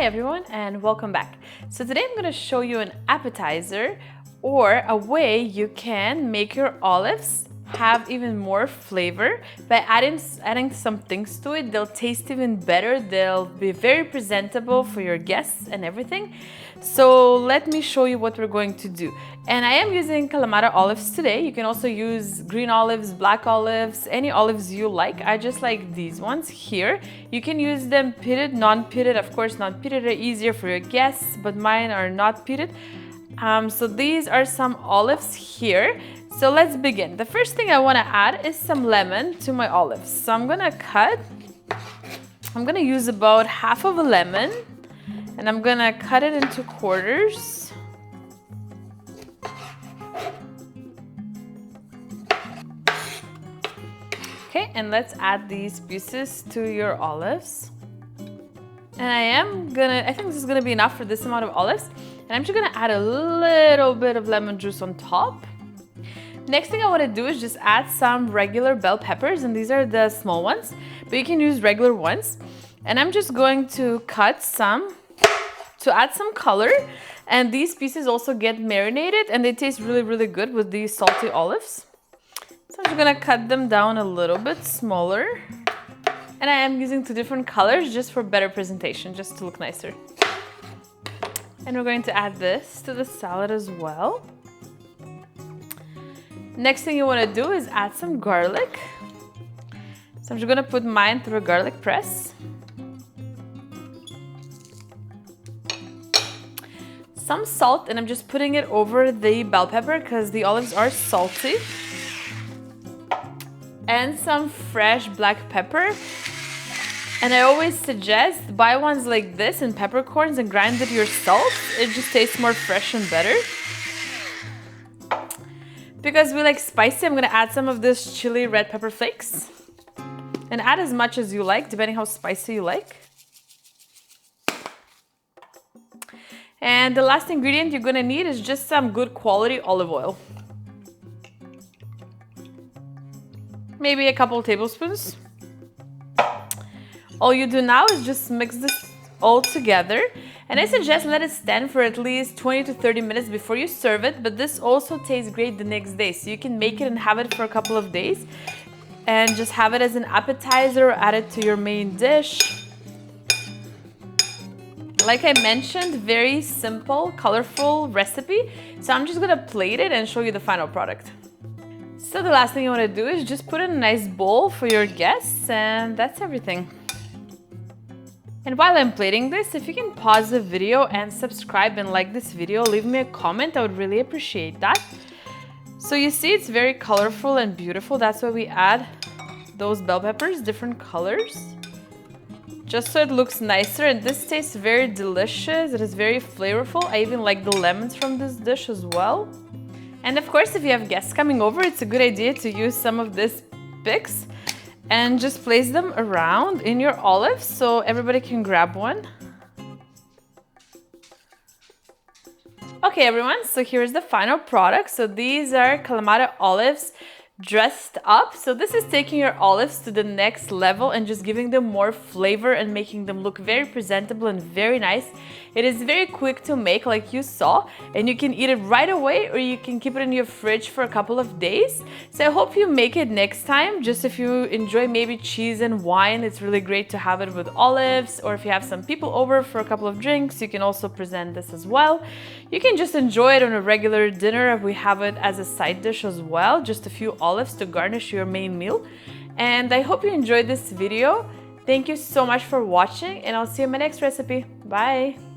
Hi everyone and welcome back. So today I'm going to show you an appetizer or a way you can make your olives have even more flavor by adding some things to it. They'll taste even better. They'll be very presentable for your guests and everything. So let me show you what we're going to do. And I am using Kalamata olives today. You can also use green olives, black olives, any olives you like. I just like these ones here. You can use them pitted, non-pitted. Of course, non-pitted are easier for your guests, but mine are not pitted. So these are some olives here. So let's begin. The first thing I want to add is some lemon to my olives. So I'm going to use about half of a lemon and I'm going to cut it into quarters. Okay, and let's add these pieces to your olives. And I think this is gonna be enough for this amount of olives. And I'm just gonna add a little bit of lemon juice on top. Next thing I wanna do is just add some regular bell peppers, and these are the small ones, but you can use regular ones. And I'm just going to cut some to add some color. And these pieces also get marinated and they taste really, really good with these salty olives. So I'm just gonna cut them down a little bit smaller. And I am using two different colors just for better presentation, just to look nicer. And we're going to add this to the salad as well. Next thing you want to do is add some garlic. So I'm just going to put mine through a garlic press. Some salt, and I'm just putting it over the bell pepper because the olives are salty. And some fresh black pepper. And I always suggest buy ones like this in peppercorns and grind it yourself. It just tastes more fresh and better. Because we like spicy, I'm gonna add some of this chili red pepper flakes. And add as much as you like, depending how spicy you like. And the last ingredient you're gonna need is just some good quality olive oil. Maybe a couple tablespoons. All you do now is just mix this all together. And I suggest let it stand for at least 20 to 30 minutes before you serve it. But this also tastes great the next day. So you can make it and have it for a couple of days. And just have it as an appetizer or add it to your main dish. Like I mentioned, very simple, colorful recipe. So I'm just gonna plate it and show you the final product. So the last thing you want to do is just put in a nice bowl for your guests, and that's everything. And while I'm plating this, if you can pause the video and subscribe and like this video, leave me a comment, I would really appreciate that. So you see it's very colorful and beautiful. That's why we add those bell peppers, different colors, just so it looks nicer. And this tastes very delicious. It is very flavorful. I even like the lemons from this dish as well. And of course, if you have guests coming over, it's a good idea to use some of these picks and just place them around in your olives so everybody can grab one. Okay, everyone, so here's the final product. So these are Kalamata olives dressed up. So this is taking your olives to the next level and just giving them more flavor and making them look very presentable and very nice. It is very quick to make, like you saw, and you can eat it right away or you can keep it in your fridge for a couple of days. So I hope you make it next time. Just if you enjoy maybe cheese and wine, it's really great to have it with olives, or if you have some people over for a couple of drinks, you can also present this as well. You can just enjoy it on a regular dinner. We have it as a side dish as well, just a few olives to garnish your main meal. And I hope you enjoyed this video. Thank you so much for watching, and I'll see you in my next recipe. Bye!